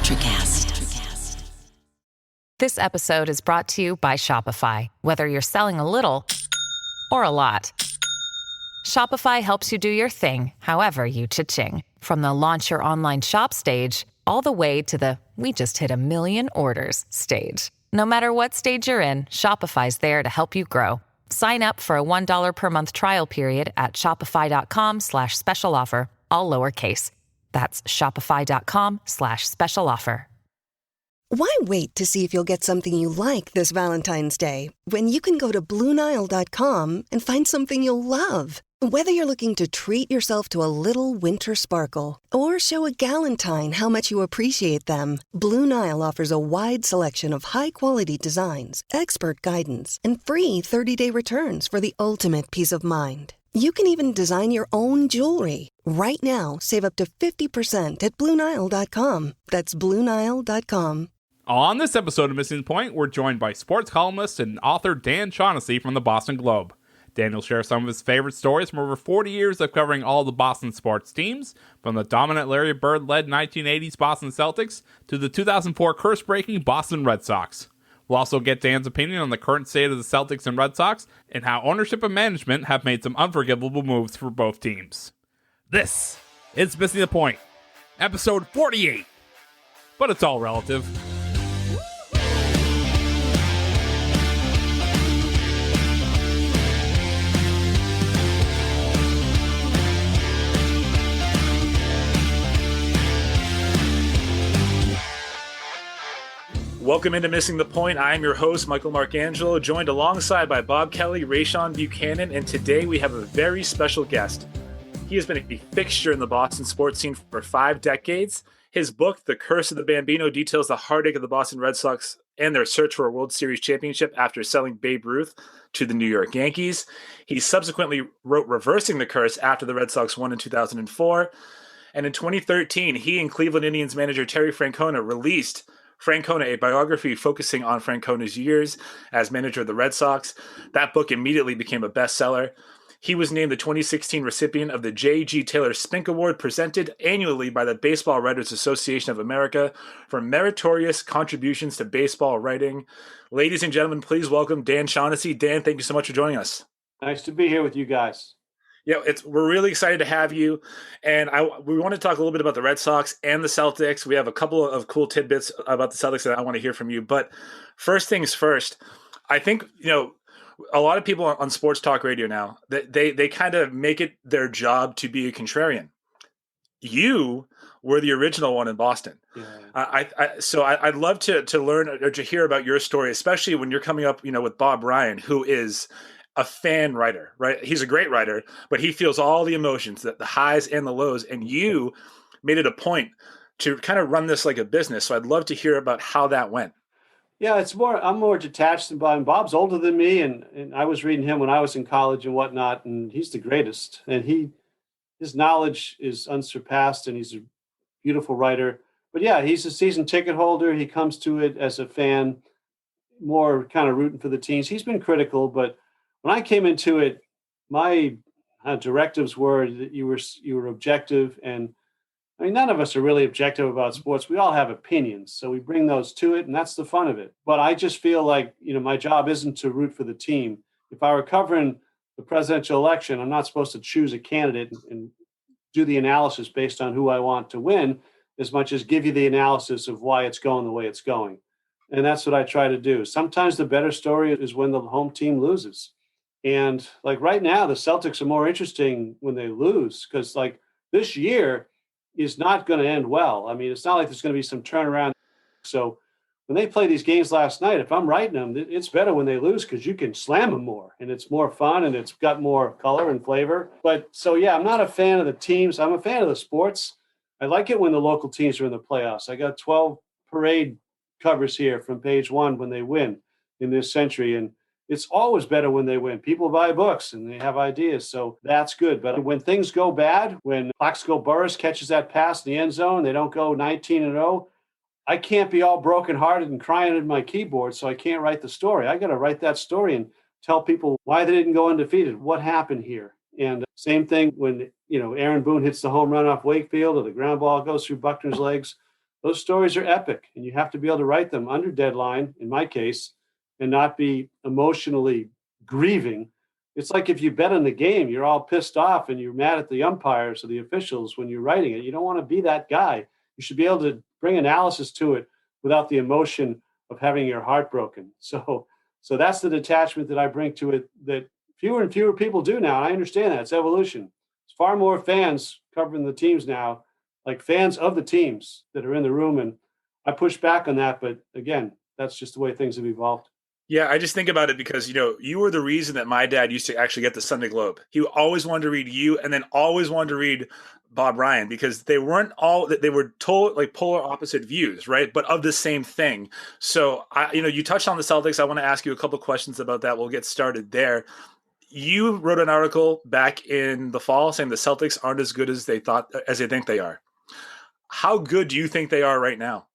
Electricast. This episode is brought to you by Shopify. Whether you're selling a little or a lot, Shopify helps you do your thing, however you cha-ching. From the launch your online shop stage, all the way to the we just hit 1 million orders stage. No matter what stage you're in, Shopify's there to help you grow. Sign up for a $1 per month trial period at shopify.com/special offer, all lowercase. That's shopify.com/special offer. Why wait to see if you'll get something you like this Valentine's Day when you can go to BlueNile.com and find something you'll love? Whether you're looking to treat yourself to a little winter sparkle or show a galentine how much you appreciate them, Blue Nile offers a wide selection of high-quality designs, expert guidance, and free 30-day returns for the ultimate peace of mind. You can even design your own jewelry. Right now, save up to 50% at BlueNile.com. That's BlueNile.com. On this episode of Missing the Point, we're joined by sports columnist and author Dan Shaughnessy from the Boston Globe. Dan will share some of his favorite stories from over 40 years of covering all the Boston sports teams, from the dominant Larry Bird-led 1980s Boston Celtics to the 2004 curse-breaking Boston Red Sox. We'll also get Dan's opinion on the current state of the Celtics and Red Sox and how ownership and management have made some unforgivable moves for both teams. This is Missing the Point, episode 48. But it's all relative. Welcome into Missing the Point. I am your host, Michael Marcangelo, joined alongside by Bob Kelly, Rayshon Buchanan, and today we have a very special guest. He has been a fixture in the Boston sports scene for 5 decades. His book, The Curse of the Bambino, details the heartache of the Boston Red Sox and their search for a World Series championship after selling Babe Ruth to the New York Yankees. He subsequently wrote Reversing the Curse after the Red Sox won in 2004. And in 2013, he and Cleveland Indians manager Terry Francona released Francona, a biography focusing on Francona's years as manager of the Red Sox. That book immediately became a bestseller. He was named the 2016 recipient of the J.G. Taylor Spink Award, presented annually by the Baseball Writers Association of America for meritorious contributions to baseball writing. Ladies and gentlemen, please welcome Dan Shaughnessy. Dan, thank you so much for joining us. Nice to be here with you guys. Yeah, we're really excited to have you, and we want to talk a little bit about the Red Sox and the Celtics. We have a couple of cool tidbits about the Celtics that I want to hear from you. But first things first, I think a lot of people on sports talk radio now, they kind of make it their job to be a contrarian. You were the original one in Boston. Yeah. So I'd love to learn or to hear about your story, especially when you're coming up, with Bob Ryan, who is a fan writer, right? He's a great writer, but he feels all the emotions, the highs and the lows. And you made it a point to kind of run this like a business. So I'd love to hear about how that went. Yeah, I'm more detached than Bob. Bob's older than me, and I was reading him when I was in college and whatnot, and he's the greatest. And his knowledge is unsurpassed, and he's a beautiful writer. But yeah, he's a season ticket holder. He comes to it as a fan, more kind of rooting for the teams. He's been critical, but when I came into it, my directives were that you were objective, and I mean, none of us are really objective about sports. We all have opinions, so we bring those to it, and that's the fun of it. But I just feel like my job isn't to root for the team. If I were covering the presidential election, I'm not supposed to choose a candidate and do the analysis based on who I want to win, as much as give you the analysis of why it's going the way it's going, and that's what I try to do. Sometimes the better story is when the home team loses. And like right now, the Celtics are more interesting when they lose, because like this year is not going to end well. I mean, it's not like there's going to be some turnaround. So when they play these games last night, if I'm writing them, it's better when they lose because you can slam them more and it's more fun and it's got more color and flavor. But so, yeah, I'm not a fan of the teams. I'm a fan of the sports. I like it when the local teams are in the playoffs. I got 12 parade covers here from page 1 when they win in this century. And it's always better when they win. People buy books and they have ideas, so that's good. But when things go bad, when Plaxico Burress catches that pass in the end zone, they don't go 19-0, I can't be all brokenhearted and crying at my keyboard, so I can't write the story. I got to write that story and tell people why they didn't go undefeated, what happened here. And same thing when, Aaron Boone hits the home run off Wakefield or the ground ball goes through Buckner's legs. those stories are epic, and you have to be able to write them under deadline, in my case, and not be emotionally grieving. It's like if you bet on the game, you're all pissed off and you're mad at the umpires or the officials when you're writing it. You don't want to be that guy. You should be able to bring analysis to it without the emotion of having your heart broken. So that's the detachment that I bring to it that fewer and fewer people do now. And I understand that. It's evolution. There's far more fans covering the teams now, like fans of the teams that are in the room. And I push back on that. But again, that's just the way things have evolved. Yeah, I just think about it because, you were the reason that my dad used to actually get the Sunday Globe. He always wanted to read you and then always wanted to read Bob Ryan because they weren't all that they were told like polar opposite views, right? But of the same thing. So, you touched on the Celtics. I want to ask you a couple of questions about that. We'll get started there. You wrote an article back in the fall saying the Celtics aren't as good as they think they are. How good do you think they are right now?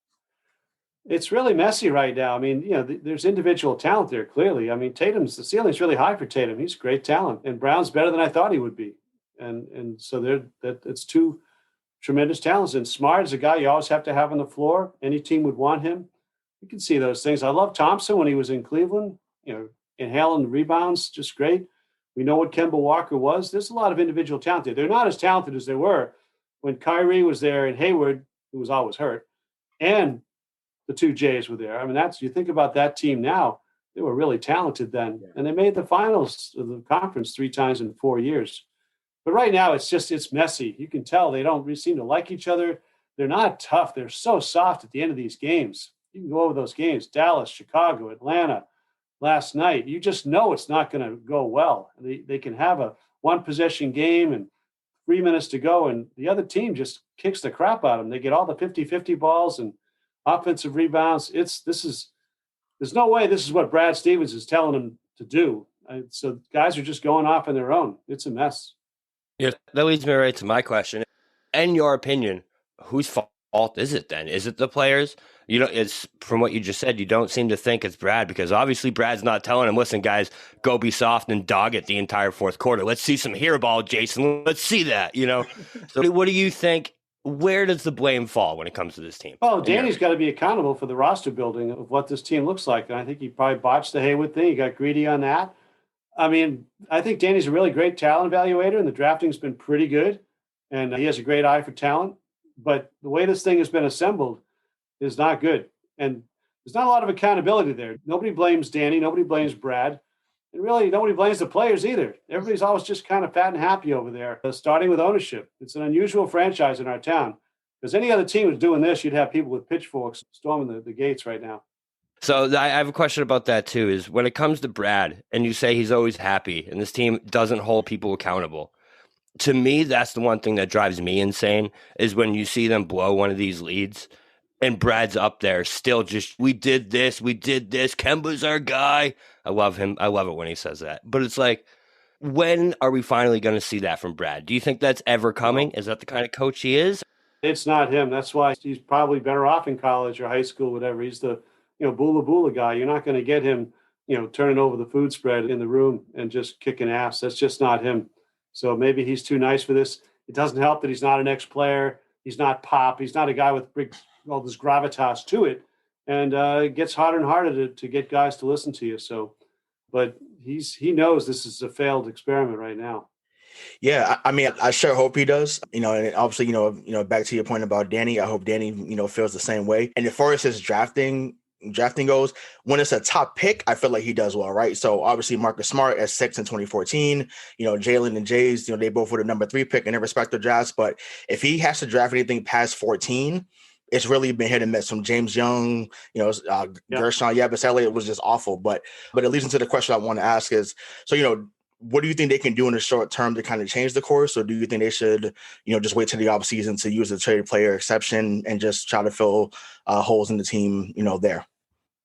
It's really messy right now. I mean, there's individual talent there, clearly. I mean, the ceiling's really high for Tatum. He's great talent. And Brown's better than I thought he would be. And so it's two tremendous talents. And Smart is a guy you always have to have on the floor. Any team would want him. You can see those things. I love Thompson when he was in Cleveland, inhaling rebounds, just great. We know what Kemba Walker was. There's a lot of individual talent there. They're not as talented as they were when Kyrie was there and Hayward, who was always hurt, and the two Jays were there. I mean, you think about that team now, they were really talented then. Yeah. And they made the finals of the conference 3 times in 4 years. But right now, it's messy. You can tell they don't seem to like each other. They're not tough. They're so soft at the end of these games. You can go over those games, Dallas, Chicago, Atlanta, last night. You just know it's not going to go well. They can have a 1-possession game and 3 minutes to go, and the other team just kicks the crap out of them. They get all the 50-50 balls and offensive rebounds. There's no way this is what Brad Stevens is telling them to do. So guys are just going off on their own. It's a mess. Yeah, that leads me right to my question. In your opinion, whose fault is it then? Is it the players? It's from what you just said, you don't seem to think it's Brad because obviously Brad's not telling him, listen, guys, go be soft and dog it the entire fourth quarter. Let's see some hero ball, Jason. Let's see that, So what do you think? Where does the blame fall when it comes to this team? Well, Danny's got to be accountable for the roster building of what this team looks like. And I think he probably botched the Hayward thing. He got greedy on that. I mean, I think Danny's a really great talent evaluator, and the drafting's been pretty good. And he has a great eye for talent. But the way this thing has been assembled is not good. And there's not a lot of accountability there. Nobody blames Danny. Nobody blames Brad. And really, nobody blames the players either. Everybody's always just kind of fat and happy over there, starting with ownership. It's an unusual franchise in our town. Because any other team was doing this, you'd have people with pitchforks storming the gates right now. So I have a question about that, too, is when it comes to Brad, and you say he's always happy, and this team doesn't hold people accountable, to me, that's the one thing that drives me insane, is when you see them blow one of these leads, and Brad's up there still just, we did this, Kemba's our guy. I love him. I love it when he says that. But it's like, when are we finally going to see that from Brad? Do you think that's ever coming? Is that the kind of coach he is? It's not him. That's why he's probably better off in college or high school, whatever. He's the, boola guy. You're not going to get him, turning over the food spread in the room and just kicking ass. That's just not him. So maybe he's too nice for this. It doesn't help that he's not an ex-player. He's not Pop. He's not a guy with all this gravitas to it. And it gets harder and harder to get guys to listen to you. So, but he knows this is a failed experiment right now. Yeah, I mean, I sure hope he does. And obviously, back to your point about Danny, I hope Danny, feels the same way. And as far as his drafting goes, when it's a top pick, I feel like he does well, right? So obviously Marcus Smart at 6 in 2014, Jalen and Jays, they both were the number 3 pick in their respective drafts. But if he has to draft anything past 14, it's really been hit and miss from James Young, Gershon Yabusele. It was just awful. But it leads into the question I want to ask is, so, what do you think they can do in the short term to kind of change the course? Or do you think they should, just wait till the offseason to use the trade player exception and just try to fill holes in the team, there?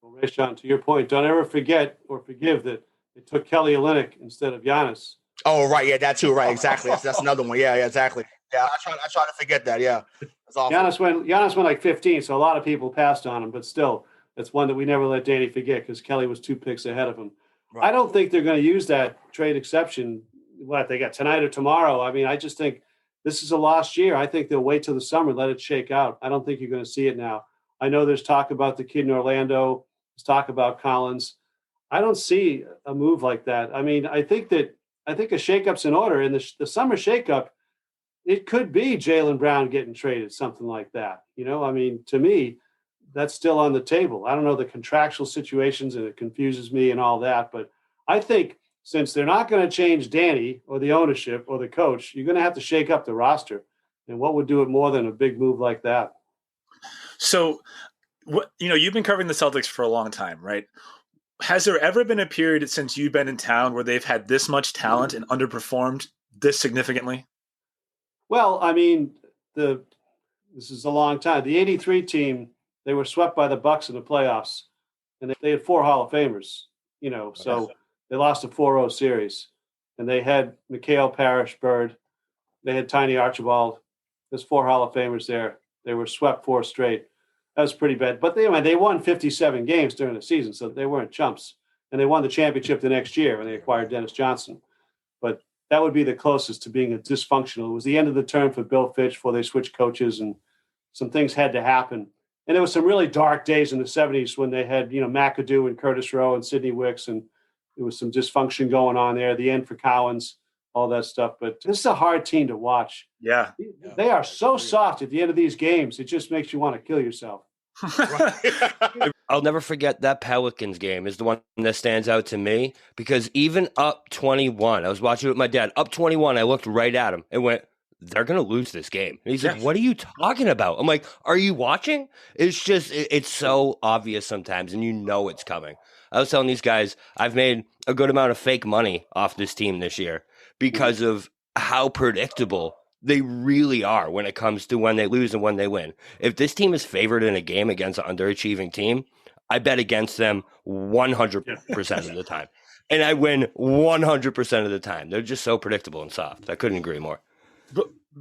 Well, Rayshawn, to your point, don't ever forget or forgive that it took Kelly Olynyk instead of Giannis. Oh, right. Yeah, that too. Right. Exactly. That's another one. Yeah, exactly. Yeah, I try to forget that. Yeah. That's awful. Giannis went like 15, so a lot of people passed on him, but still, that's one that we never let Danny forget because Kelly was 2 picks ahead of him. Right. I don't think they're going to use that trade exception. What they got tonight or tomorrow? I mean, I just think this is a lost year. I think they'll wait till the summer, let it shake out. I don't think you're going to see it now. I know there's talk about the kid in Orlando. There's talk about Collins. I don't see a move like that. I mean, I think a shakeup's in order. In the summer shakeup, it could be Jaylen Brown getting traded, something like that. I mean, to me, that's still on the table. I don't know the contractual situations, and it confuses me and all that. But I think since they're not going to change Danny or the ownership or the coach, you're going to have to shake up the roster. And what would do it more than a big move like that? So, you've been covering the Celtics for a long time, right? Has there ever been a period since you've been in town where they've had this much talent and underperformed this significantly? Well, I mean, this is a long time. The '83 team, they were swept by the Bucks in the playoffs, and they had 4 Hall of Famers. So they lost a 4-0 series, and they had Mikhail Parrish, Bird. They had Tiny Archibald. There's 4 Hall of Famers there. They were swept 4 straight. That was pretty bad. But they won 57 games during the season, so they weren't chumps. And they won the championship the next year when they acquired Dennis Johnson. But that would be the closest to being a dysfunctional. It was the end of the term for Bill Fitch before they switched coaches, and some things had to happen. And there was some really dark days in the 70s when they had, McAdoo and Curtis Rowe and Sidney Wicks, and there was some dysfunction going on there. The end for Cowens, all that stuff. But this is a hard team to watch. Yeah. They are so soft at the end of these games. It just makes you want to kill yourself. I'll never forget that Pelicans game is the one that stands out to me, because even up 21, I was watching it with my dad, up 21, I looked right at him and went, they're going to lose this game. And he's like, what are you talking about? I'm like, are you watching? It's just, it's so obvious sometimes, and it's coming. I was telling these guys, I've made a good amount of fake money off this team this year because of how predictable they really are when it comes to when they lose and when they win. If this team is favored in a game against an underachieving team, I bet against them 100% of the time. And I win 100% of the time. They're just so predictable and soft. I couldn't agree more.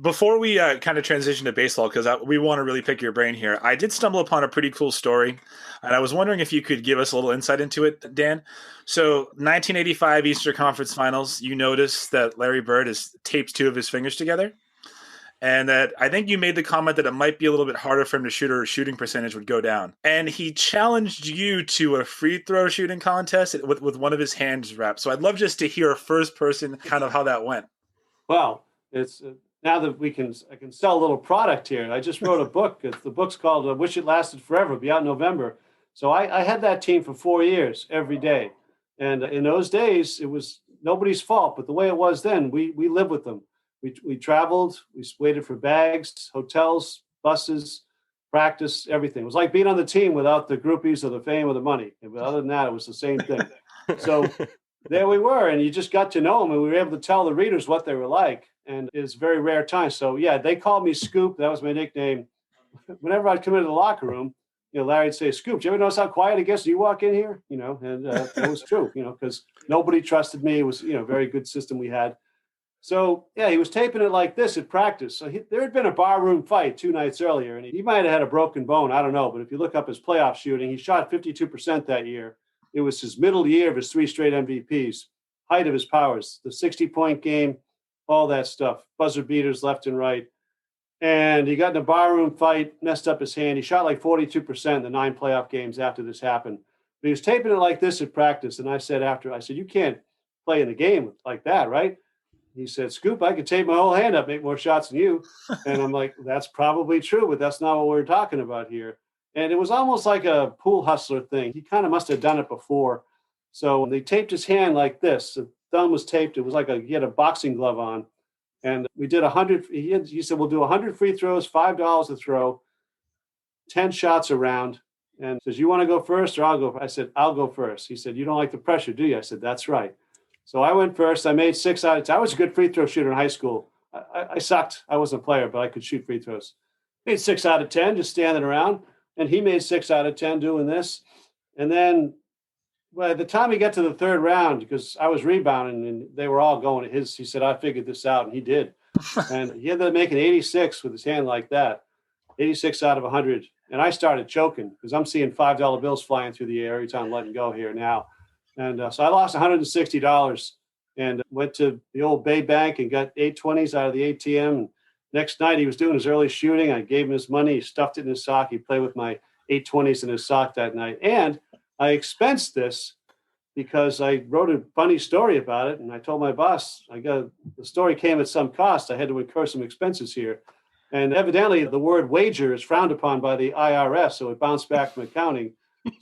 Before we kind of transition to baseball, because we want to really pick your brain here, I did stumble upon a pretty cool story, and I was wondering if you could give us a little insight into it, Dan. So 1985 Eastern Conference Finals, you notice that Larry Bird has taped 2 of his fingers together, and that I think you made the comment that it might be a little bit harder for him to shoot, or his shooting percentage would go down. And he challenged you to a free throw shooting contest with one of his hands wrapped. So I'd love just to hear a first person kind of how that went. Well, it's now that I can sell a little product here. I just wrote a book. The book's called Wish It Lasted Forever. It'll be out in November. So I had that team for 4 years every day. And in those days, it was nobody's fault. But the way it was then, we lived with them. We traveled, we waited for bags, hotels, buses, practice, everything. It was like being on the team without the groupies or the fame or the money. But other than that, it was the same thing. So there we were, and you just got to know them, and we were able to tell the readers what they were like. And it's a very rare time. So, yeah, they called me Scoop. That was my nickname. Whenever I'd come into the locker room, Larry'd say, Scoop, do you ever notice how quiet it gets when you walk in here? And it was true, because nobody trusted me. It was, a very good system we had. So, yeah, he was taping it like this at practice. So there had been a barroom fight 2 nights earlier, and he might have had a broken bone. I don't know. But if you look up his playoff shooting, he shot 52% that year. It was his middle year of his 3 straight MVPs, height of his powers, the 60-point game, all that stuff, buzzer beaters left and right. And he got in a barroom fight, messed up his hand. He shot like 42% in the 9 playoff games after this happened. But he was taping it like this at practice. And I said, you can't play in the game like that, right? He said, Scoop, I could tape my whole hand up, make more shots than you. And I'm like, that's probably true, but that's not what we're talking about here. And it was almost like a pool hustler thing. He kind of must have done it before. So they taped his hand like this. The thumb was taped. It was like he had a boxing glove on. And we did 100. He said, we'll do 100 free throws, $5 a throw, 10 shots around. And says, you want to go first or I'll go? I said, I'll go first. He said, you don't like the pressure, do you? I said, that's right. So I went first. I made 6 out of 10. I was a good free throw shooter in high school. I sucked. I wasn't a player, but I could shoot free throws. Made 6 out of 10 just standing around. And he made 6 out of 10 doing this. And then by the time he got to the 3rd round, because I was rebounding and they were all going to his, he said, I figured this out. And he did. And he ended up making 86 with his hand like that, 86 out of 100. And I started choking because I'm seeing $5 bills flying through the air every time I'm letting go here now. And so I lost $160 and went to the old Bay Bank and got 820s out of the ATM and Next night, he was doing his early shooting. I gave him his money. He stuffed it in his sock. He played with my 820s in his sock that night. And I expensed this because I wrote a funny story about it. And I told my boss, the story came at some cost. I had to incur some expenses here. And evidently, the word wager is frowned upon by the IRS. So it bounced back from accounting.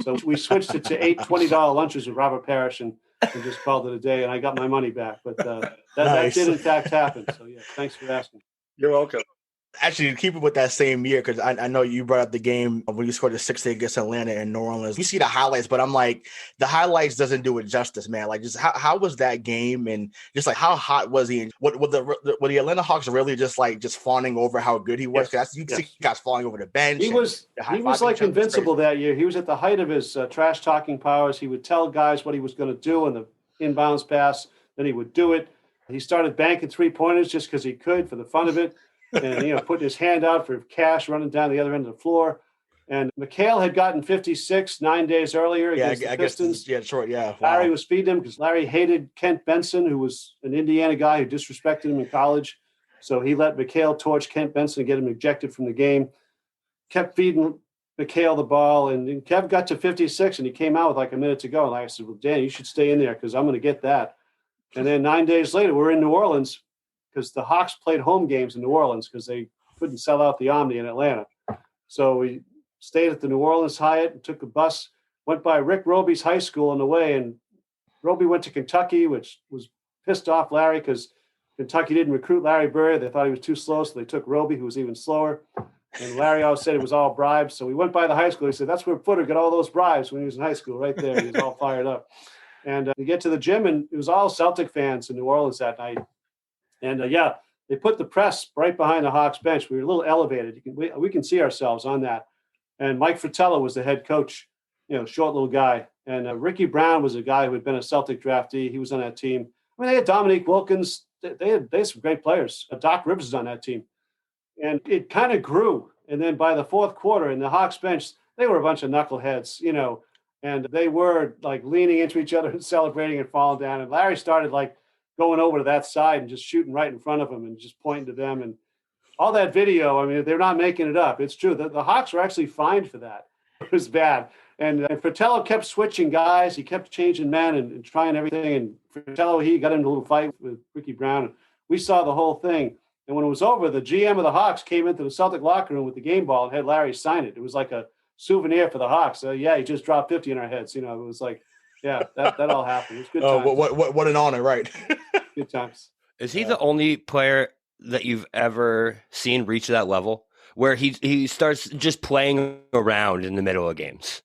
So we switched it to 8 $20 lunches with Robert Parrish and just called it a day. And I got my money back. But that did, in fact, happen. So, yeah, thanks for asking. You're welcome. Actually, to keep it with that same year, because I know you brought up the game when you scored a 6 against Atlanta and New Orleans. You see the highlights, but I'm like, the highlights doesn't do it justice, man. Like, just how was that game, and just like how hot was he? And were the Atlanta Hawks really just fawning over how good he was? Because you see guys falling over the bench. He was like invincible that year. He was at the height of his trash talking powers. He would tell guys what he was going to do on the inbounds pass, then he would do it. He started banking 3-pointers just because he could for the fun of it. And, putting his hand out for cash, running down the other end of the floor. And McHale had gotten 56 9 days earlier against the Pistons. Detroit, yeah. Wow. Larry was feeding him because Larry hated Kent Benson, who was an Indiana guy who disrespected him in college. So he let McHale torch Kent Benson and get him ejected from the game. Kept feeding McHale the ball, and Kev got to 56, and he came out with like a minute to go. And I said, well, Dan, you should stay in there because I'm going to get that. And then 9 days later, we're in New Orleans, because the Hawks played home games in New Orleans because they couldn't sell out the Omni in Atlanta. So we stayed at the New Orleans Hyatt and took a bus, went by Rick Roby's high school on the way. And Roby went to Kentucky, which was pissed off Larry because Kentucky didn't recruit Larry Bird. They thought he was too slow, so they took Roby, who was even slower. And Larry always said it was all bribes. So we went by the high school. He said, that's where Footer got all those bribes when he was in high school, right there. He was all fired up. And we get to the gym, and it was all Celtic fans in New Orleans that night. And they put the press right behind the Hawks bench. We were a little elevated. We can see ourselves on that. And Mike Fratello was the head coach, short little guy. And Ricky Brown was a guy who had been a Celtic draftee. He was on that team. I mean, they had Dominique Wilkins. They had some great players. Doc Rivers is on that team. And it kind of grew. And then by the fourth quarter, in the Hawks bench, they were a bunch of knuckleheads, and they were like leaning into each other and celebrating and falling down. And Larry started going over to that side and just shooting right in front of them and just pointing to them. And all that video, I mean, they're not making it up. It's true. The Hawks were actually fined for that. It was bad. And Fratello kept switching guys. He kept changing men and trying everything. And Fratello, he got into a little fight with Ricky Brown. We saw the whole thing. And when it was over, the GM of the Hawks came into the Celtic locker room with the game ball and had Larry sign it. It was like a souvenir for the Hawks. So, he just dropped 50 in our heads. It was like, that all happened. It was good times. What an honor, right? Good times. Is he the only player that you've ever seen reach that level where he starts just playing around in the middle of games?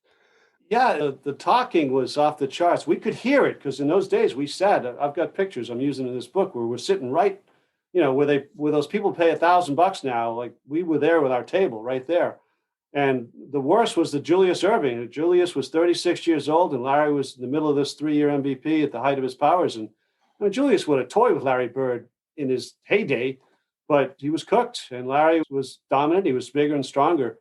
Yeah, the talking was off the charts. We could hear it because in those days we sat. I've got pictures I'm using in this book where we're sitting right, where those people pay $1,000 now. Like we were there with our table right there. And the worst was the Julius Erving. Julius was 36 years old, and Larry was in the middle of this 3-year MVP at the height of his powers. And Julius would have toyed with Larry Bird in his heyday, but he was cooked, and Larry was dominant. He was bigger and stronger.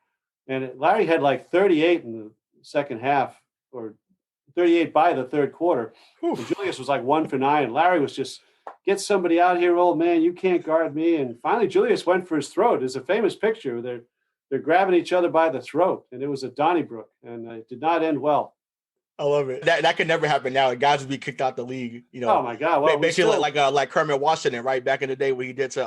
And Larry had 38 in the second half, or 38 by the third quarter. And Julius was 1 for 9. And Larry was just, get somebody out here, old man. You can't guard me. And finally, Julius went for his throat. There's a famous picture where they're grabbing each other by the throat, and it was at Donnybrook, and it did not end well. I love it. That could never happen now. Guys would be kicked out the league. Oh my God! Well, basically like Kermit Washington, right back in the day when he did to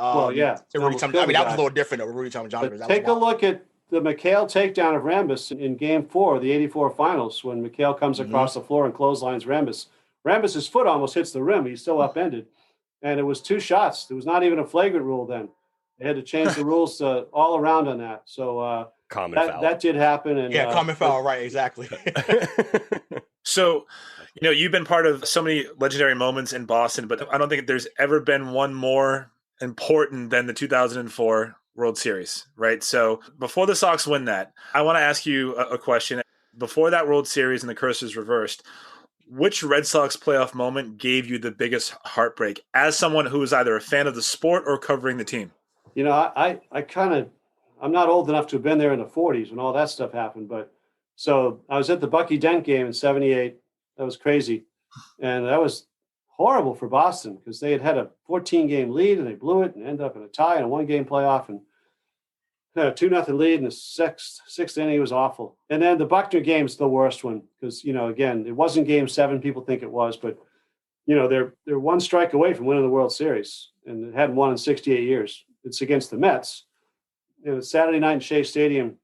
Rudy Thompson. I mean, that was a little different than Rudy Thompson. Take a look at the McHale takedown of Rambis in Game 4 of the '84 Finals when McHale comes across the floor and clotheslines Rambis. Rambis's foot almost hits the rim. He's still upended, and it was 2 shots. There was not even a flagrant rule then. They had to change the rules all around on that. So common foul. That did happen. And common foul, right? Exactly. So, you've been part of so many legendary moments in Boston, but I don't think there's ever been one more important than the 2004 World Series, right? So before the Sox win that, I want to ask you a question. Before that World Series and the curse is reversed, which Red Sox playoff moment gave you the biggest heartbreak as someone who was either a fan of the sport or covering the team? I'm not old enough to have been there in the 40s when all that stuff happened, but so I was at the Bucky Dent game in '78. That was crazy. And that was horrible for Boston because they had a 14-game lead and they blew it and ended up in a tie and a 1-game playoff and 2-0 lead in the sixth inning. It was awful. And then the Buckner game's the worst one because, again, it wasn't Game 7. People think it was, but they're one strike away from winning the World Series and it hadn't won in 68 years. It's against the Mets. It's Saturday night in Shea Stadium.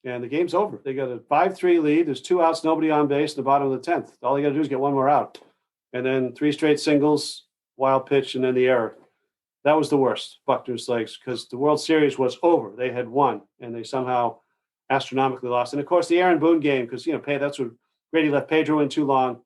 And the game's over. They got a 5-3 lead. There's 2 outs, nobody on base in the bottom of the 10th. All they got to do is get one more out. And then 3 straight singles, wild pitch, and then the error. That was the worst, Buckner's legs, because the World Series was over. They had won, and they somehow astronomically lost. And, of course, the Aaron Boone game, because, that's what Grady left Pedro in too long.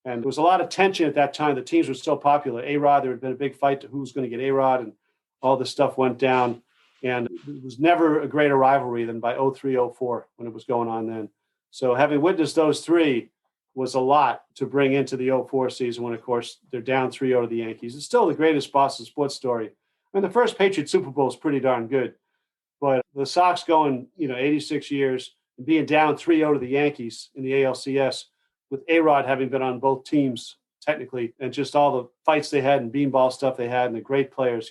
And there was a lot of tension at that time. The teams were so popular. A-Rod, there had been a big fight to who's going to get A-Rod, and all this stuff went down. And it was never a greater rivalry than by 03-04 when it was going on then. So having witnessed those 3 was a lot to bring into the 04 season when, of course, they're down 3-0 to the Yankees. It's still the greatest Boston sports story. I mean, the first Patriot Super Bowl is pretty darn good. But the Sox going, 86 years and being down 3-0 to the Yankees in the ALCS with A-Rod having been on both teams technically and just all the fights they had and beanball stuff they had and the great players,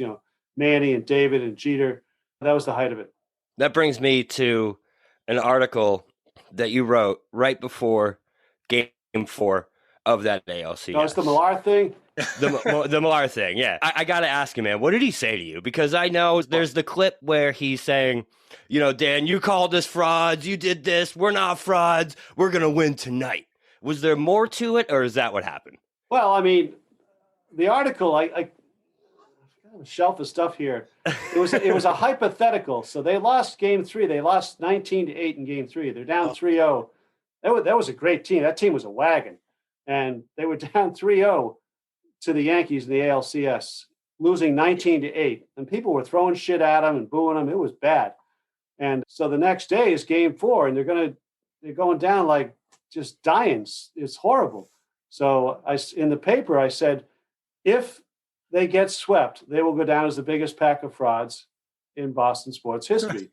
Manny and David and Jeter. That was the height of it. That brings me to an article that you wrote right before Game 4 of that ALCS. Oh, it's the Millar thing? The Millar thing, yeah. I got to ask you, man, what did he say to you? Because I know there's the clip where he's saying, Dan, you called us frauds. You did this. We're not frauds. We're going to win tonight. Was there more to it, or is that what happened? Well, I mean, the article, I have a shelf of stuff here. It was a hypothetical. So they lost Game 3. They lost 19-8 in Game 3. They're down 3-0. That was a great team. That team was a wagon. And they were down 3-0 to the Yankees in the ALCS, losing 19-8. And people were throwing shit at them and booing them. It was bad. And so the next day is Game 4, and they're going down like just dying. It's horrible. So in the paper, I said, if they get swept, they will go down as the biggest pack of frauds in Boston sports history.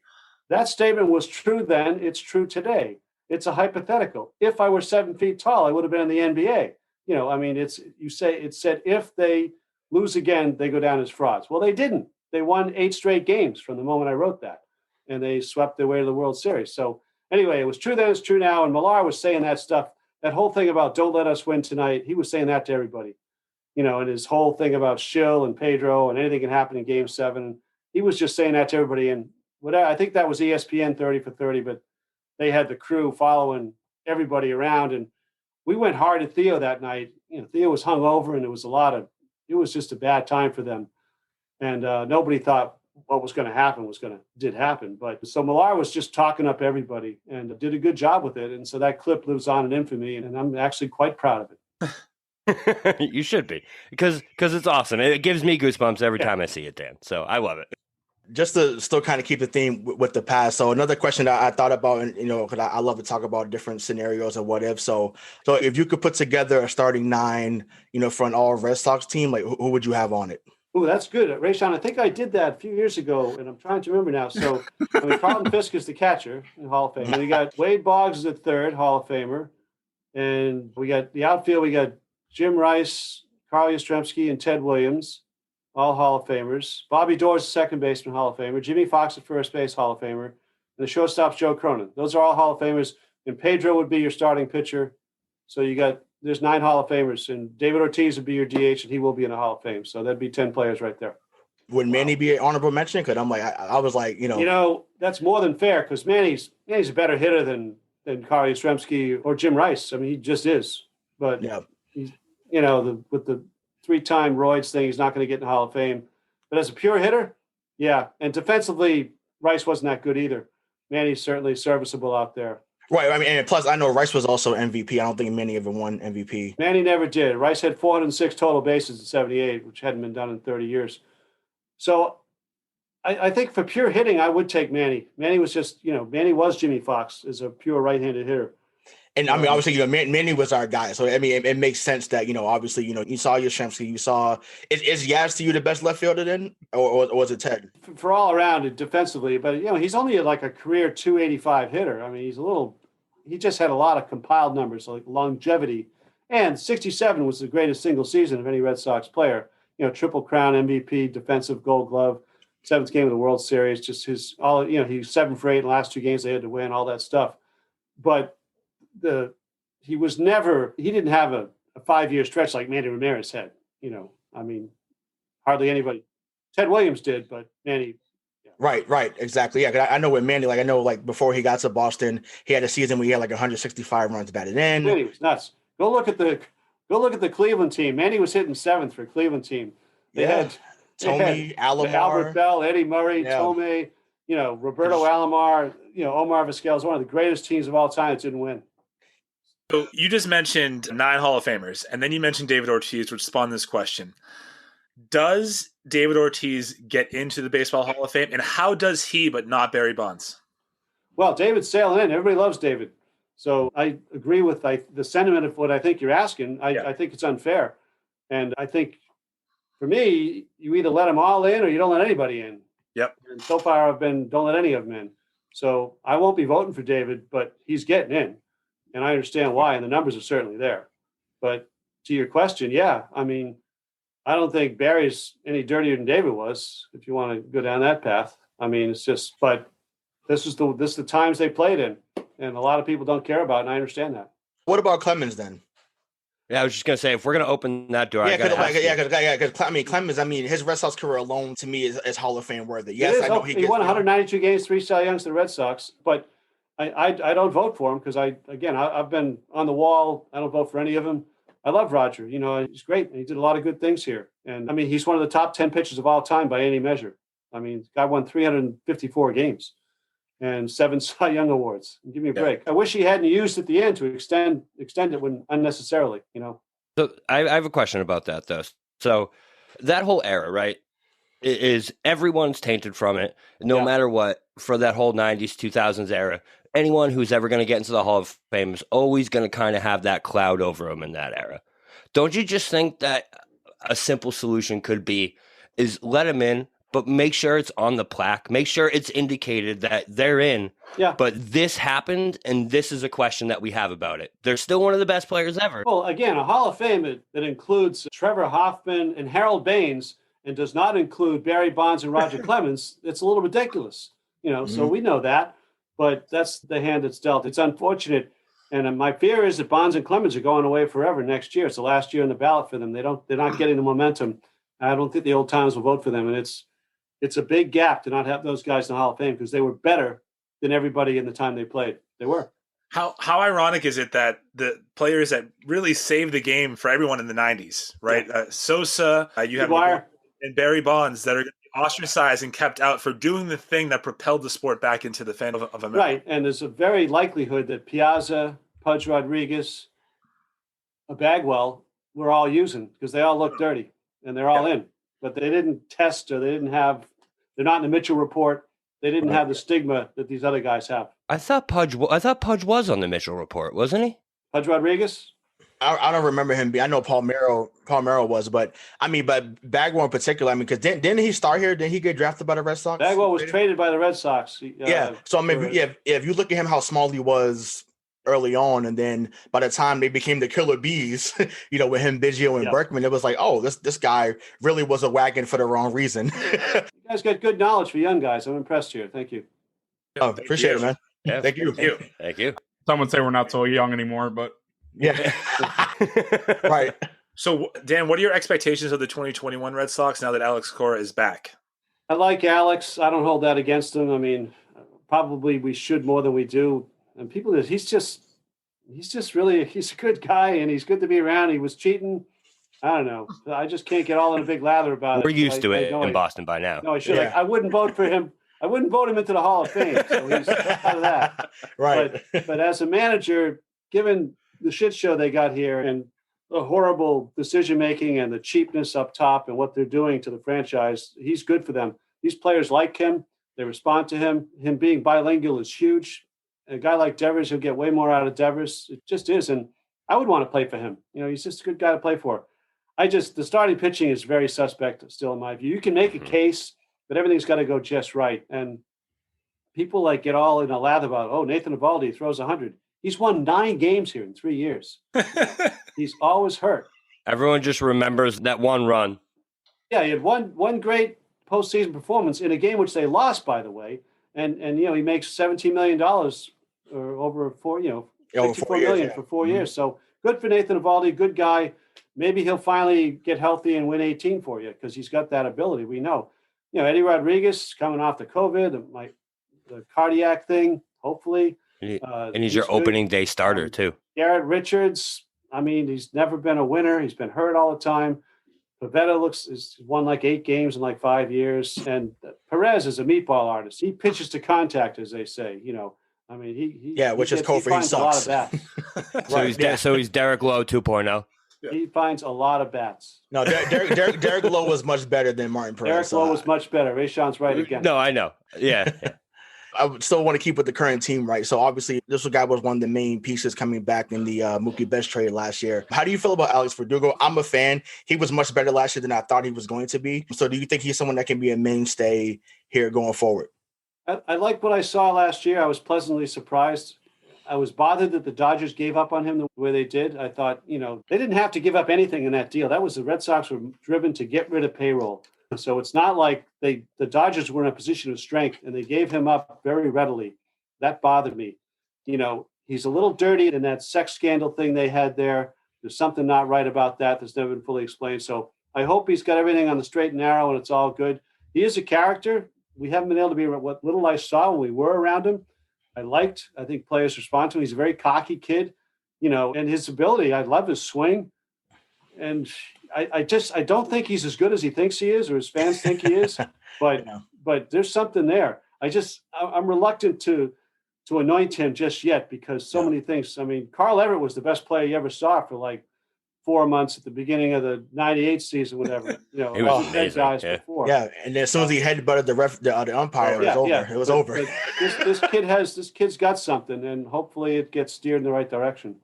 That statement was true then. It's true today. It's a hypothetical. If I were 7 feet tall, I would have been in the NBA. It said if they lose again, they go down as frauds. Well, they didn't. They won 8 straight games from the moment I wrote that, and they swept their way to the World Series. So anyway, it was true then, it's true now. And Millar was saying that stuff, that whole thing about don't let us win tonight. He was saying that to everybody, and his whole thing about Schill and Pedro and anything can happen in Game 7. He was just saying that to everybody. And I think that was ESPN 30 for 30, but they had the crew following everybody around. And we went hard at Theo that night. Theo was hungover, and it was just a bad time for them. And nobody thought what was going to happen did happen. But so Millar was just talking up everybody and did a good job with it. And so that clip lives on in infamy, and I'm actually quite proud of it. You should be, because it's awesome. It gives me goosebumps every time I see it, Dan. So I love it. Just to still kind of keep the theme with the past. So another question that I thought about, and because I love to talk about different scenarios and what if. So if you could put together a starting 9, for an all Red Sox team, like who would you have on it? Oh, that's good, Rayshawn. I think I did that a few years ago, and I'm trying to remember now. So Carlton Fisk is the catcher in Hall of Fame. And we got Wade Boggs is at third, Hall of Famer, and we got the outfield. We got Jim Rice, Carl Yastrzemski, and Ted Williams, all Hall of Famers. Bobby Doerr's second baseman, Hall of Famer. Jimmy Fox at first base, Hall of Famer. And the shortstop's Joe Cronin. Those are all Hall of Famers. And Pedro would be your starting pitcher. So there's 9 Hall of Famers. And David Ortiz would be your DH, and he will be in the Hall of Fame. So that'd be 10 players right there. Would Manny be an honorable mention? Because I'm like, I was like, that's more than fair, because Manny's a better hitter than Carl Yastrzemski or Jim Rice. I mean, he just is. But yeah. He's, with the 3-time roids thing, he's not going to get in the Hall of Fame. But as a pure hitter, yeah. And defensively, Rice wasn't that good either. Manny's certainly serviceable out there. Right. I mean, and plus, I know Rice was also MVP. I don't think Manny ever won MVP. Manny never did. Rice had 406 total bases in 78, which hadn't been done in 30 years. So I think for pure hitting, I would take Manny. Manny was just, Manny was Jimmy Fox as a pure right-handed hitter. And I mean, obviously, Manny was our guy. So, I mean, it makes sense that, obviously, you saw Yastrzemski, is Yaz to you the best left fielder then? Or was it Ted? For all around defensively, but, he's only like a career 285 hitter. I mean, he just had a lot of compiled numbers, like longevity And 67 was the greatest single season of any Red Sox player. Triple Crown, MVP, Defensive Gold Glove, 7th game of the World Series. Just he was 7 for 8 in the last 2 games they had to win, all that stuff. But he didn't have a 5-year stretch like Manny Ramirez had. Hardly anybody. Ted Williams did, but Manny. Yeah. Right, exactly. Yeah, 'cause I know with Manny, I know before he got to Boston, he had a season where he had 165 runs batted in. Manny was nuts. Go look at the Cleveland team. Manny was hitting 7th for Cleveland team. They had Tommy, Alomar, Albert Bell, Eddie Murray, Tomei, Roberto Alomar, Omar Vizquel is one of the greatest teams of all time that didn't win. So you just mentioned 9 Hall of Famers, and then you mentioned David Ortiz, which spawned this question. Does David Ortiz get into the Baseball Hall of Fame, and how does he but not Barry Bonds? Well, David's sailing in. Everybody loves David. So I agree with the sentiment of what I think you're asking. I think it's unfair. And I think, for me, you either let them all in or you don't let anybody in. Yep. And so far, don't let any of them in. So I won't be voting for David, but he's getting in. And I understand why, and the numbers are certainly there. But to your question, I don't think Barry's any dirtier than David was, if you want to go down that path. It's just, but this is the times they played in, and a lot of people don't care about it, and I understand that. What about Clemens then? Yeah, I was just gonna say, if we're gonna open that door, because Clemens, his Red Sox career alone to me is Hall of Fame worthy. Yes, I know he won 192 games, 3 Cy Youngs to the Red Sox, but I don't vote for him because I've been on the wall. I don't vote for any of them. I love Roger. He's great, and he did a lot of good things here. And he's one of the top 10 pitchers of all time by any measure. The guy won 354 games and 7 Cy Young awards. Give me a break. I wish he hadn't used at the end to extend it when unnecessarily. So I have a question about that though. So that whole era, right, is everyone's tainted from it, no matter what, for that whole 90s, 2000s era. Anyone who's ever going to get into the Hall of Fame is always going to kind of have that cloud over them in that era. Don't you just think that a simple solution could be is let them in, but make sure it's on the plaque, make sure it's indicated that they're in, but this happened, and this is a question that we have about it. They're still one of the best players ever. Well, again, a Hall of Fame that includes Trevor Hoffman and Harold Baines and does not include Barry Bonds and Roger Clemens, it's a little ridiculous, so we know that. But that's the hand that's dealt. It's unfortunate, and my fear is that Bonds and Clemens are going away forever next year. It's the last year in the ballot for them. They're not getting the momentum. I don't think the old times will vote for them, and it's a big gap to not have those guys in the Hall of Fame because they were better than everybody in the time they played. They were. How ironic is it that the players that really saved the game for everyone in the 90s, right? Sosa, you have McGuire, and Barry Bonds that are going to be ostracized and kept out for doing the thing that propelled the sport back into the fan of America. Right, and there's a very likelihood that Piazza, Pudge Rodriguez, Bagwell were all using because they all look dirty and they're all in. But they didn't test or they're not in the Mitchell report. They didn't have the stigma that these other guys have. I thought Pudge was on the Mitchell report, wasn't he? Pudge Rodriguez? I don't remember him. I know Palmeiro was, but Bagwell in particular. Because didn't he start here? Didn't he get drafted by the Red Sox? Bagwell was traded by the Red Sox. So if you look at him, how small he was early on, and then by the time they became the Killer Bees, with him, Biggio, and Berkman, it was like, oh, this guy really was a wagon for the wrong reason. You guys got good knowledge for young guys. I'm impressed here. Thank you. Oh, appreciate it, man. Yeah, Thank you. Thank you. Some would say we're not so young anymore, but yeah, right. So, Dan, what are your expectations of the 2021 Red Sox now that Alex Cora is back? I like Alex. I don't hold that against him. Probably we should more than we do. And he's a good guy, and he's good to be around. He was cheating. I don't know. I just can't get all in a big lather about it. We're used to it in Boston by now. No, I should. I wouldn't vote for him. I wouldn't vote him into the Hall of Fame. So he's out of that. Right. But as a manager, given the shit show they got here and the horrible decision making and the cheapness up top and what they're doing to the franchise, he's good for them. These players like him. They respond to him. Him being bilingual is huge. A guy like Devers, he'll get way more out of Devers. It just is. And I would want to play for him. He's just a good guy to play for. The starting pitching is very suspect still, in my view. You can make a case, but everything's got to go just right. And people get all in a lather about, Nathan Eovaldi throws 100. He's won 9 games here in 3 years. He's always hurt. Everyone just remembers that one run. Yeah, he had one great postseason performance in a game which they lost, by the way. And he makes $17 million or over $64 million for 4 years. So good for Nathan Eovaldi, good guy. Maybe he'll finally get healthy and win 18 for you because he's got that ability. We know. Eddie Rodriguez coming off the COVID, the cardiac thing, hopefully. And he's your opening day starter, too. Garrett Richards, he's never been a winner. He's been hurt all the time. Pavetta has won like 8 games in like 5 years. And Perez is a meatball artist. He pitches to contact, as they say. Which is cold for he sucks. A lot of bats. So he's Derek Lowe 2.0. He finds a lot of bats. No, Derek Lowe was much better than Martin Perez. Derek Lowe was much better. Rayshon's right again. No, I know. Yeah. I would still want to keep with the current team, right? So obviously, this guy was one of the main pieces coming back in the Mookie Betts trade last year. How do you feel about Alex Verdugo? I'm a fan. He was much better last year than I thought he was going to be. So do you think he's someone that can be a mainstay here going forward? I like what I saw last year. I was pleasantly surprised. I was bothered that the Dodgers gave up on him the way they did. I thought, they didn't have to give up anything in that deal. That was the Red Sox were driven to get rid of payroll. So it's not like the Dodgers were in a position of strength and they gave him up very readily. That bothered me. He's a little dirty in that sex scandal thing they had there. There's something not right about that that's never been fully explained. So I hope he's got everything on the straight and narrow and it's all good. He is a character. We haven't been able to be what little I saw when we were around him. I think players respond to him. He's a very cocky kid, and his ability. I love his swing. And I don't think he's as good as he thinks he is or his fans think he is, but there's something there. I'm reluctant to anoint him just yet because so many things. Carl Everett was the best player you ever saw for like 4 months at the beginning of the 98 season, whatever. He was amazing. Guys before. Yeah, and as soon as he headbutted the umpire, it was over. It was over. But this kid's got something, and hopefully it gets steered in the right direction.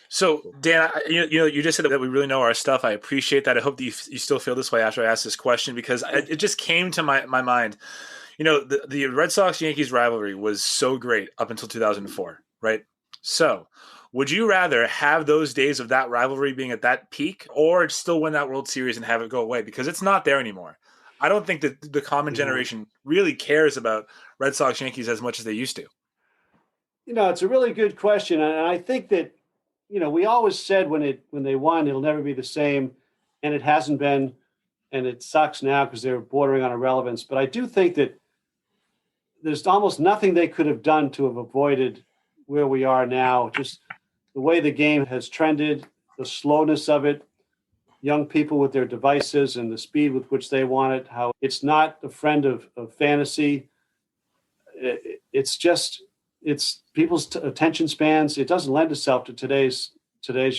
So, Dan, you just said that we really know our stuff. I appreciate that. I hope that you still feel this way after I asked this question because it just came to my mind. The Red Sox-Yankees rivalry was so great up until 2004, right? So would you rather have those days of that rivalry being at that peak or still win that World Series and have it go away? Because it's not there anymore. I don't think that the common generation really cares about Red Sox-Yankees as much as they used to. It's a really good question. And I think that, we always said when they won, it'll never be the same. And it hasn't been. And it sucks now because they're bordering on irrelevance. But I do think that there's almost nothing they could have done to have avoided where we are now. Just the way the game has trended, the slowness of it, young people with their devices and the speed with which they want it, how it's not a friend of fantasy. It's people's attention spans. It doesn't lend itself to today's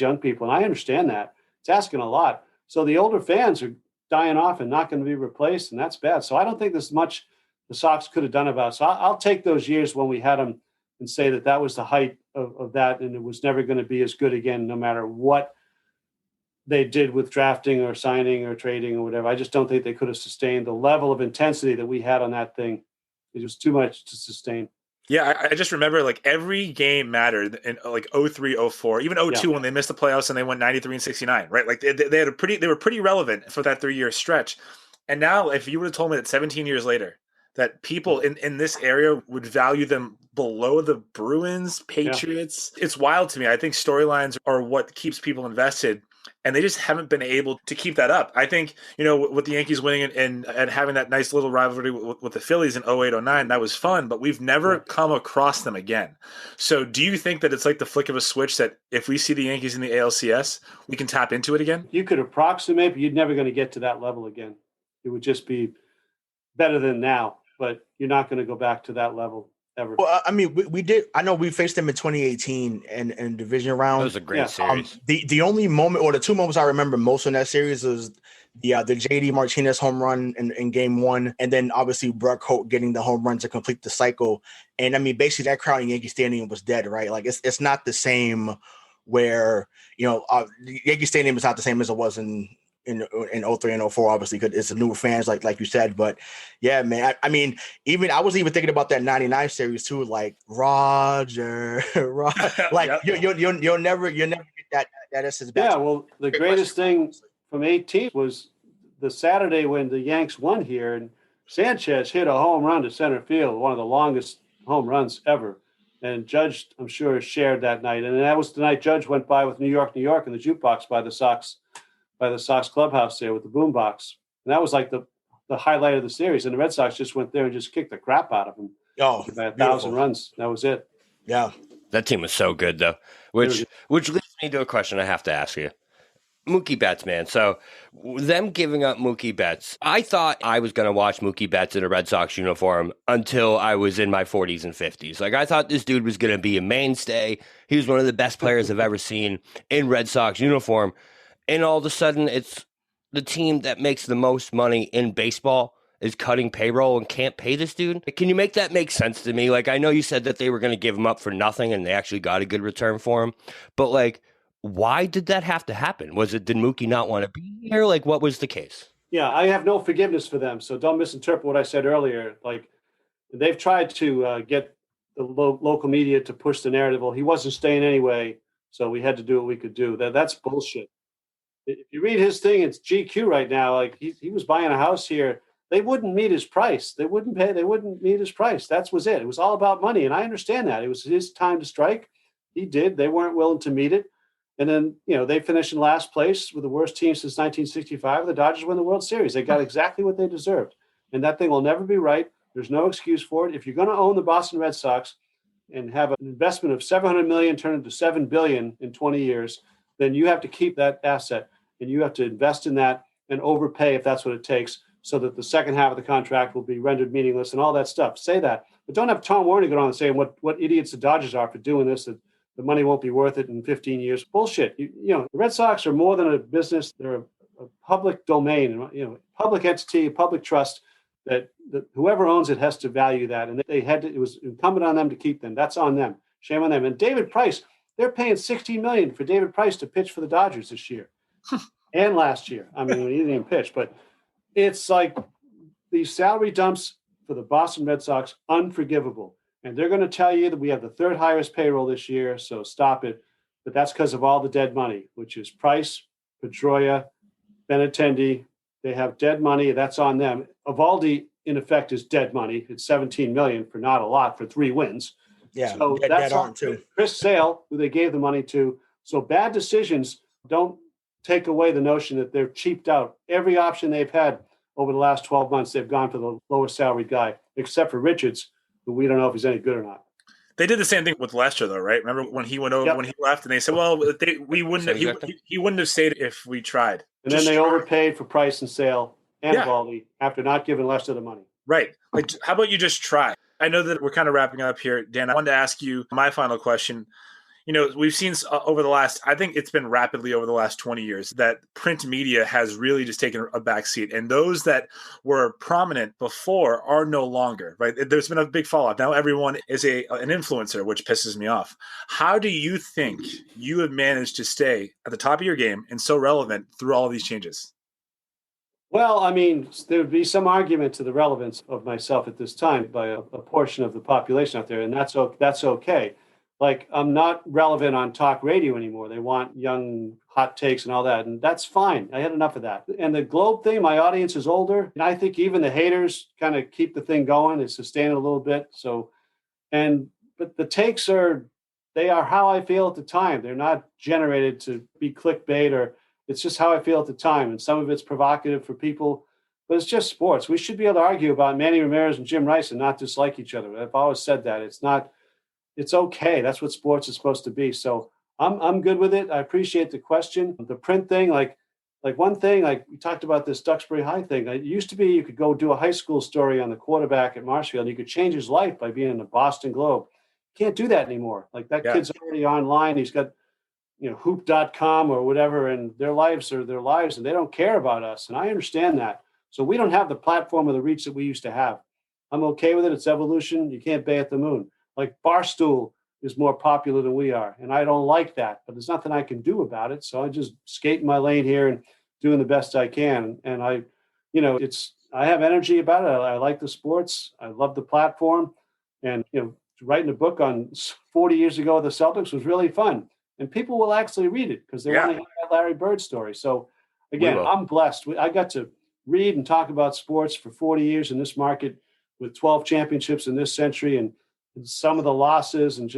young people. And I understand that. It's asking a lot. So the older fans are dying off and not going to be replaced, and that's bad. So I don't think there's much the Sox could have done about it. So I'll take those years when we had them and say that was the height of that, and it was never going to be as good again, no matter what they did with drafting or signing or trading or whatever. I just don't think they could have sustained the level of intensity that we had on that thing. It was too much to sustain. Yeah, I just remember like every game mattered in like 03, 04, even 02 when they missed the playoffs and they went 93 and 69, right? Like they were pretty relevant for that 3-year stretch. And now if you would have told me that 17 years later that people in this area would value them below the Bruins, Patriots, it's wild to me. I think storylines are what keeps people invested. And they just haven't been able to keep that up. I think, with the Yankees winning and having that nice little rivalry with the Phillies in 08, 09, that was fun, but we've never come across them again. So do you think that it's like the flick of a switch that if we see the Yankees in the ALCS, we can tap into it again? You could approximate, but you're never going to get to that level again. It would just be better than now, but you're not going to go back to that level ever. Well, I mean, we did. I know we faced them in 2018 in division round. That was a great series. The only moment, or the two moments I remember most in that series was the JD Martinez home run in game 1, and then obviously Brett Holt getting the home run to complete the cycle. And I mean, basically that crowd in Yankee Stadium was dead, right? Like it's not the same where Yankee Stadium is not the same as it was in in 03 and 04, obviously, because it's the new fans, like you said. But yeah, man, I mean, I was even thinking about that 99 series too, like Roger, like Yep. you'll never get that essence back. Yeah, well, the greatest thing from 18 was the Saturday when the Yanks won here, and Sanchez hit a home run to center field, one of the longest home runs ever. And Judge, I'm sure, shared that night. And that was the night Judge went by with New York, in the jukebox by the Sox clubhouse there with the boombox. And that was like the highlight of the series. And the Red Sox just went there and just kicked the crap out of them. Oh, by 1,000 runs. That was it. Yeah. That team was so good, though. Which leads me to a question I have to ask you. Mookie Betts, man. So them giving up Mookie Betts, I thought I was going to watch Mookie Betts in a Red Sox uniform until I was in my 40s and 50s. Like, I thought this dude was going to be a mainstay. He was one of the best players I've ever seen in Red Sox uniform. And all of a sudden, it's the team that makes the most money in baseball is cutting payroll and can't pay this dude. Can you make that make sense to me? Like, I know you said that they were going to give him up for nothing and they actually got a good return for him. But, like, why did that have to happen? Did Mookie not want to be here? Like, what was the case? Yeah, I have no forgiveness for them. So don't misinterpret what I said earlier. Like, they've tried to get the local media to push the narrative. Well, he wasn't staying anyway, so we had to do what we could do. That's bullshit. If you read his thing, it's GQ right now. Like, he was buying a house here. They wouldn't meet his price. They wouldn't pay. They wouldn't meet his price. That was it. It was all about money. And I understand that. It was his time to strike. He did. They weren't willing to meet it. And then, they finished in last place with the worst team since 1965. The Dodgers win the World Series. They got exactly what they deserved. And that thing will never be right. There's no excuse for it. If you're going to own the Boston Red Sox and have an investment of $700 million turned into $7 billion in 20 years, then you have to keep that asset and you have to invest in that and overpay if that's what it takes so that the second half of the contract will be rendered meaningless and all that stuff. Say that. But don't have Tom Warner go on and say what idiots the Dodgers are for doing this, that the money won't be worth it in 15 years. Bullshit. The Red Sox are more than a business. They're a public domain, public entity, a public trust that whoever owns it has to value that. And it was incumbent on them to keep them. That's on them. Shame on them. And David Price, they're paying $16 million for David Price to pitch for the Dodgers this year and last year. I mean, he didn't even pitch, but it's like these salary dumps for the Boston Red Sox, unforgivable. And they're going to tell you that we have the third highest payroll this year, so stop it. But that's because of all the dead money, which is Price, Pedroia, Benintendi. They have dead money. That's on them. Evaldi, in effect, is dead money. It's $17 million for not a lot for 3 wins. Yeah, so that's on too. Chris Sale, who they gave the money to. So bad decisions don't take away the notion that they're cheaped out. Every option they've had over the last 12 months, they've gone for the lowest salaried guy, except for Richards, who we don't know if he's any good or not. They did the same thing with Lester, though, right? Remember when he went over, when he left, and they said, "Well, we wouldn't. He wouldn't have stayed if we tried." And then they overpaid for Price and Sale and Evaldi after not giving Lester the money. Right. Like, how about you just try? I know that we're kind of wrapping up here, Dan. I wanted to ask you my final question. We've seen over the last, I think it's been rapidly over the last 20 years that print media has really just taken a backseat. And those that were prominent before are no longer, right? There's been a big fallout. Now everyone is an influencer, which pisses me off. How do you think you have managed to stay at the top of your game and so relevant through all of these changes? Well, I mean, there would be some argument to the relevance of myself at this time by a portion of the population out there, and that's okay. Like, I'm not relevant on talk radio anymore. They want young hot takes and all that, and that's fine. I had enough of that. And the Globe thing, my audience is older, and I think even the haters kind of keep the thing going and sustain it a little bit. But the takes they are how I feel at the time. They're not generated to be clickbait, or it's just how I feel at the time. And some of it's provocative for people, but it's just sports. We should be able to argue about Manny Ramirez and Jim Rice and not dislike each other. I've always said that. It's okay. That's what sports is supposed to be. So I'm good with it. I appreciate the question. The print thing, like one thing, like we talked about this Duxbury High thing. It used to be you could go do a high school story on the quarterback at Marshfield, and you could change his life by being in the Boston Globe. You can't do that anymore. Like that kid's already online. He's got, hoop.com or whatever, and their lives are their lives, and they don't care about us. And I understand that. So we don't have the platform or the reach that we used to have. I'm okay with it. It's evolution. You can't bay at the moon. Like Barstool is more popular than we are, and I don't like that, but there's nothing I can do about it. So I just skate in my lane here and doing the best I can. And I have energy about it. I like the sports. I love the platform. And, writing a book on 40 years ago the Celtics was really fun. And people will actually read it because they want to hear that Larry Bird story. So, again, I'm blessed. I got to read and talk about sports for 40 years in this market with 12 championships in this century and some of the losses and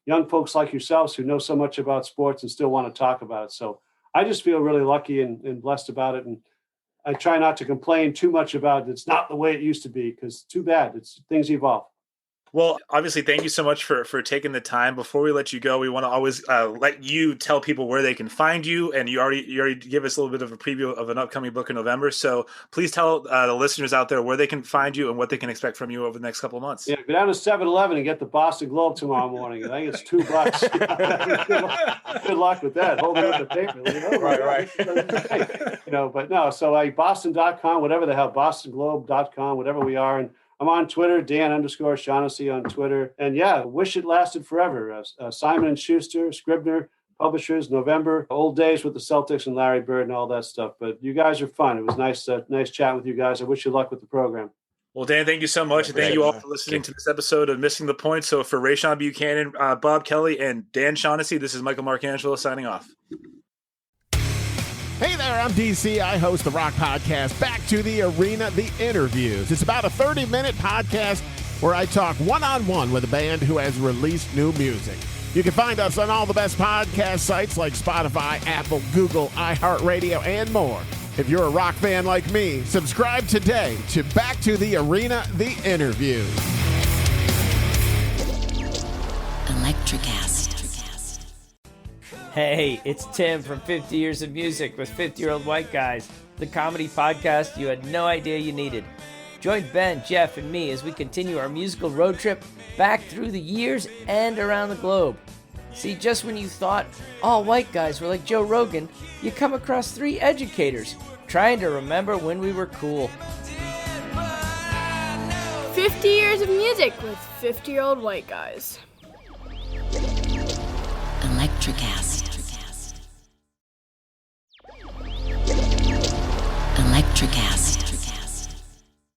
young folks like yourselves who know so much about sports and still want to talk about it. So I just feel really lucky and blessed about it. And I try not to complain too much about it. It's not the way it used to be because too bad. Things evolve. Well, obviously, thank you so much for taking the time. Before we let you go, we want to always let you tell people where they can find you. And you already give us a little bit of a preview of an upcoming book in November. So please tell the listeners out there where they can find you and what they can expect from you over the next couple of months. Yeah, go down to 7-Eleven and get the Boston Globe tomorrow morning. I think it's $2. Good luck with that. Hold it with the paper. Right. But no, so Boston.com, whatever the hell, BostonGlobe.com, whatever we are. And I'm on Twitter, Dan_Shaughnessy on Twitter. And wish it lasted forever. Simon & Schuster, Scribner, Publishers, November, old days with the Celtics and Larry Bird and all that stuff. But you guys are fun. It was nice chatting with you guys. I wish you luck with the program. Well, Dan, thank you so much. And thank you all for listening to this episode of Missing the Point. So for Rayshawn Buchanan, Bob Kelly, and Dan Shaughnessy, this is Michael Marcangelo signing off. Hey there, I'm DC. I host the Rock Podcast, Back to the Arena, The Interviews. It's about a 30-minute podcast where I talk one-on-one with a band who has released new music. You can find us on all the best podcast sites like Spotify, Apple, Google, iHeartRadio, and more. If you're a rock fan like me, subscribe today to Back to the Arena, The Interviews. Electricast. Hey, it's Tim from 50 Years of Music with 50-Year-Old White Guys, the comedy podcast you had no idea you needed. Join Ben, Jeff, and me as we continue our musical road trip back through the years and around the globe. See, just when you thought all white guys were like Joe Rogan, you come across 3 educators trying to remember when we were cool. 50 Years of Music with 50-Year-Old White Guys. Electricast. Electricast.